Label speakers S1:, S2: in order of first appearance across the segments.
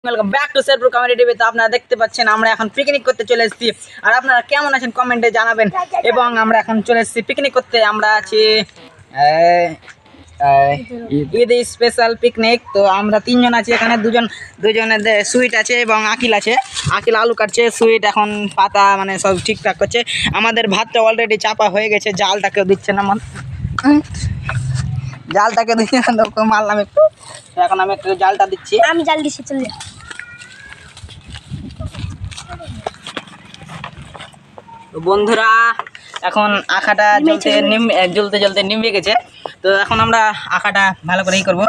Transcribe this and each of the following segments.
S1: Welcome back to Sherpur comedy TV. তো আপনারা দেখতে পাচ্ছেন আমরা এখন পিকনিক করতে চলে এসেছি। আর আপনারা কেমন আছেন কমেন্টে জানাবেন। এবং আমরা এখন চলে এসেছি পিকনিক করতে। আমরা আছি ঈদ স্পেশাল পিকনিক। তো আমরা তিনজন আছি এখানে, দুজনের সুইট আছে এবং আকিল আছে। আকিল আলু কাটছে, সুইট এখন পাতা মানে সব ঠিকঠাক করছে। আমাদের ভাতটা অলরেডি চাপা হয়ে গেছে, জালটাকেও দিচ্ছে না, জালটাকে দিচ্ছে না, মারলাম একটু। এখন আমি একটু জালটা দিচ্ছি,
S2: আমি জাল দিচ্ছি। চলে
S1: তো বন্ধুরা এখন আখাটা জ্বলতে জ্বলতে নিভে গেছে। তো এখন আমরা আখাটা ভালো করে করবো।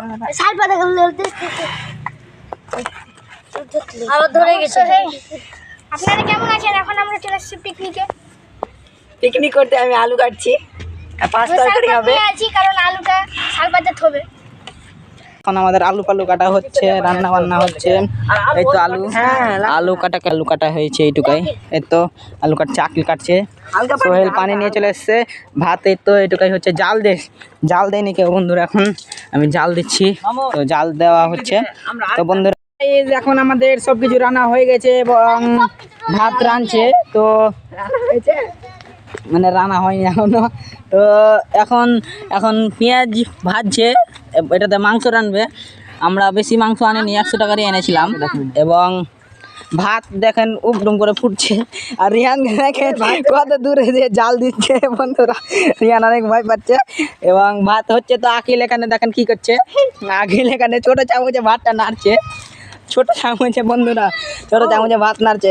S2: আপনারা কেমন আছেন? এখন আমরা চলে আসছি
S1: পিকনিক করতে। আমি আলু কাটছি, 5 তরকারি হবে
S2: কারণ আলুটা শাল পাতাতে হবে।
S1: এখন আমাদের আলু পালু কাটা হচ্ছে, রান্না বান্না হচ্ছে। এই তো আলু কাটা হয়েছে এইটুকাই। এই তো আলু কাটছে, আকিল কাটছে, সোহেল পানি নিয়ে চলে এসছে। ভাত এই তো এইটুকাই হচ্ছে। জাল দেয়নি কেউ বন্ধুরা, এখন আমি জাল দিচ্ছি। তো জাল দেওয়া হচ্ছে। তো বন্ধুরা এখন আমাদের সবকিছু রান্না হয়ে গেছে এবং ভাত রাঁধছে। তো মানে রান্না হয়নি এখনো। তো এখন পেঁয়াজ ভাজছে, এটাতে মাংস রানবে। আমরা বেশি মাংস আনিনি, 100 টাকারই এনেছিলাম। এবং ভাত দেখেন উপডুম করে ফুটছে। আর রিয়ান দেখেন কত দূরে দিয়ে জাল দিচ্ছে বন্ধুরা, রিয়ান অনেক ভয় পাচ্ছে। এবং ভাত হচ্ছে। তো আকিল এখানে দেখেন কি করছে, আকিল এখানে ছোট চামচে ভাতটা নাড়ছে, ছোট চামচে বন্ধুরা, ছোট চামচে ভাত নাড়ছে।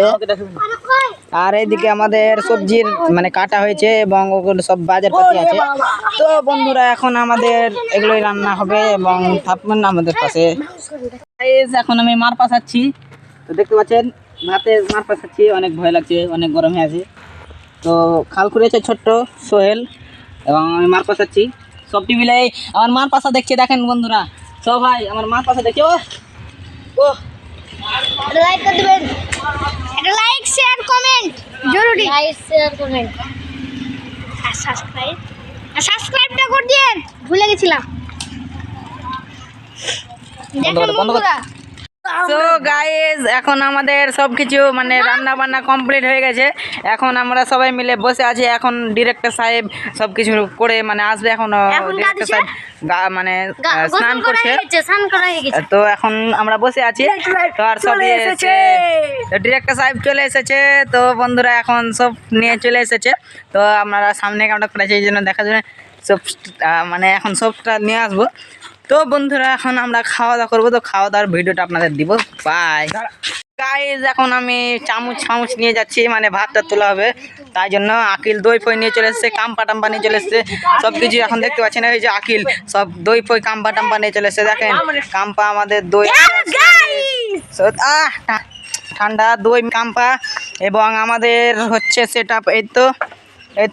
S1: আর এইদিকে আমাদের সবজির মানে কাটা হয়েছে এবং ওগুলো সব বাজার পাতি আছে। তো বন্ধুরা এখন আমাদের এগুলোই রান্না হবে এবং থাকবেন না আমাদের পাশে। এখন আমি মার পাশাচ্ছি, তো দেখতে পাচ্ছেন ভাতে মার পাশাচ্ছি। অনেক ভয় লাগছে, অনেক গরম হয়ে আছে। তো খাল খুঁড়েছে ছোট্ট সোহেল এবং আমি মার পাশাচ্ছি। সব টিভিলে আমার মার পাশা দেখছে, দেখেন বন্ধুরা সবাই আমার মার পাশা দেখছে। ও
S2: লাইক করে দিবেন, একটা লাইক শেয়ার কমেন্ট জরুরি। লাইক শেয়ার কমেন্ট আর সাবস্ক্রাইবটা করে দিন, ভুলে গেছিলাম। দেখুন বন্ধুরা,
S1: সো গাইস এখন আমাদের সবকিছু মানে রান্না বান্না কমপ্লিট হয়ে গেছে। এখন আমরা সবাই মিলে বসে আছি। এখন ডিরেক্টর সাহেব সবকিছু করে মানে আসবে। এখন ডিরেক্টর সাহেব মানে স্নান করছে। তো এখন আমরা বসে আছি। তো আর সব এসেছে, ডিরেক্টর সাহেব চলে এসেছে। তো বন্ধুরা এখন সব নিয়ে চলে এসেছে। তো আপনারা সামনে ক্যামেরা করেছে, এই জন্য দেখার জন্য সব মানে এখন সবটা নিয়ে আসবো। তো বন্ধুরা এখন আমরা খাওয়া দাওয়া করবো। তো খাওয়া দাওয়ার ভিডিওটা আপনাদের দিব। বাই গাইস, এখন আমি চামচ নিয়ে যাচ্ছি, মানে ভাতটা তোলা হবে। তাই জন্য আকিল দই ফই নিয়ে চলে এসছে, কাম্পা টাম্পা নিয়ে চলে এসছে। সব কিছু এখন দেখতে পাচ্ছেন, এই যে আকিল সব দই ফই কাম্পা টাম্পা নিয়ে চলে এসছে। দেখেন কাম্পা আমাদের দই, ঠান্ডা দই কাম্পা। এবং আমাদের হচ্ছে সেট আপ। এই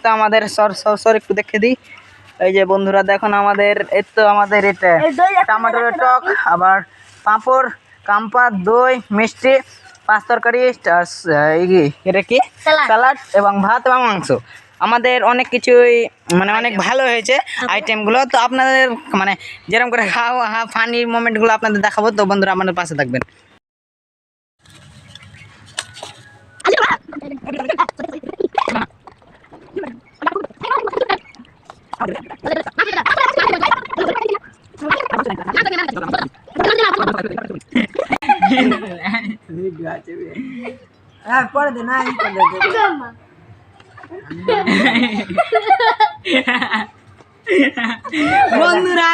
S1: তো আমাদের সর একটু দেখে দিই। এই যে বন্ধুরা দেখুন আমাদের এই তো আমাদের এটা টমেটোর টক, আবার পাঁপড়, কাম্পা, দই, মিষ্টি, 5 তরকারি, এটা কি স্যালাড এবং ভাত এবং মাংস। আমাদের অনেক কিছুই মানে অনেক ভালো হয়েছে আইটেমগুলো। তো আপনাদের মানে যেরকম করে খাওয়া ফানি মোমেন্টগুলো আপনাদের দেখাবো। তো বন্ধুরা আমাদের পাশে থাকবেন। পরে দে না বন্ধুরা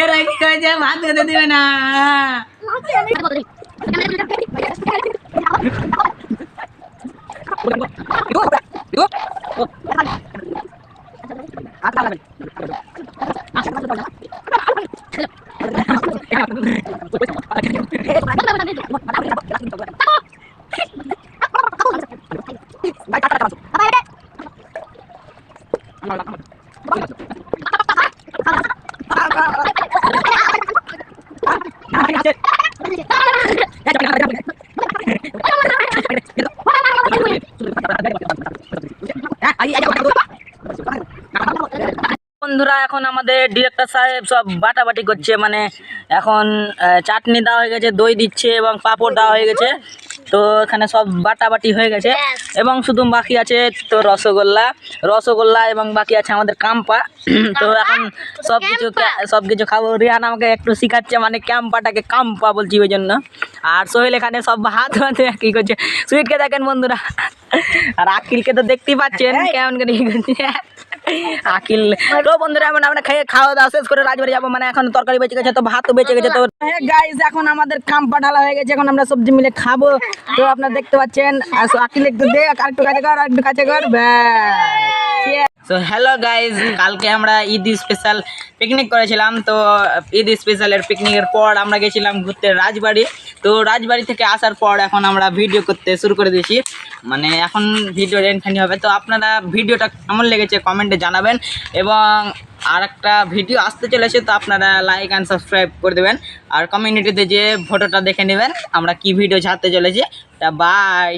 S1: এর আগে যে ভাত খেতে দিবে না। বন্ধুরা এখন আমাদের ডিরেক্টর সাহেব সব বাটাবাটি করছে, মানে এখন চাটনি দেওয়া হয়ে গেছে, দই দিচ্ছে এবং পাঁপড় দেওয়া হয়ে গেছে। তো এখানে সব বাটাবাটি হয়ে গেছে এবং শুধু বাকি আছে তো রসগোল্লা এবং বাকি আছে আমাদের কাম্পা। তো এখন সব কিছু খাবো। রিহান আমাকে একটু শিখাচ্ছে, মানে ক্যাম্পাটাকে কাম্পা বলছি ওই জন্য। আর সোহেল এখানে সব হাত হাতে কি করছে, সুইটকে দেখেন বন্ধুরা। আর আকিলকে তো দেখতেই পাচ্ছেন কেমন করে কি করছে আকিল। তো বন্ধুরা এখন আমরা খাওয়া দাওয়া শেষ করে রাজবাড়ি যাবো, মানে এখন তরকারি বেঁচে গেছে, তো ভাতও বেঁচে গেছে। তো গাইস এখন আমাদের কাম্পা ঢালা হয়ে গেছে, এখন আমরা সবজি মিলে খাবো। তো আপনারা দেখতে পাচ্ছেন, আকিল একটু দে, আরেকটু কাছে কর ব্যাস। তো হ্যালো গাইজ, কালকে আমরা ঈদ স্পেশাল পিকনিক করেছিলাম। তো ঈদ স্পেশালের পিকনিকের পর আমরা গেছিলাম ঘুরতে রাজবাড়ি। তো রাজবাড়ি থেকে আসার পর এখন আমরা ভিডিও করতে শুরু করে দিয়েছি, মানে এখন ভিডিও রেন্টখানি হবে। তো আপনারা ভিডিওটা কেমন লেগেছে কমেন্টে জানাবেন, এবং আর একটা ভিডিও আসতে চলেছে, তো আপনারা লাইক অ্যান্ড সাবস্ক্রাইব করে দেবেন। আর কমিউনিটিতে যে ফটোটা দেখে নেবেন আমরা কি ভিডিও ছাড়তে চলেছি। তা বাই।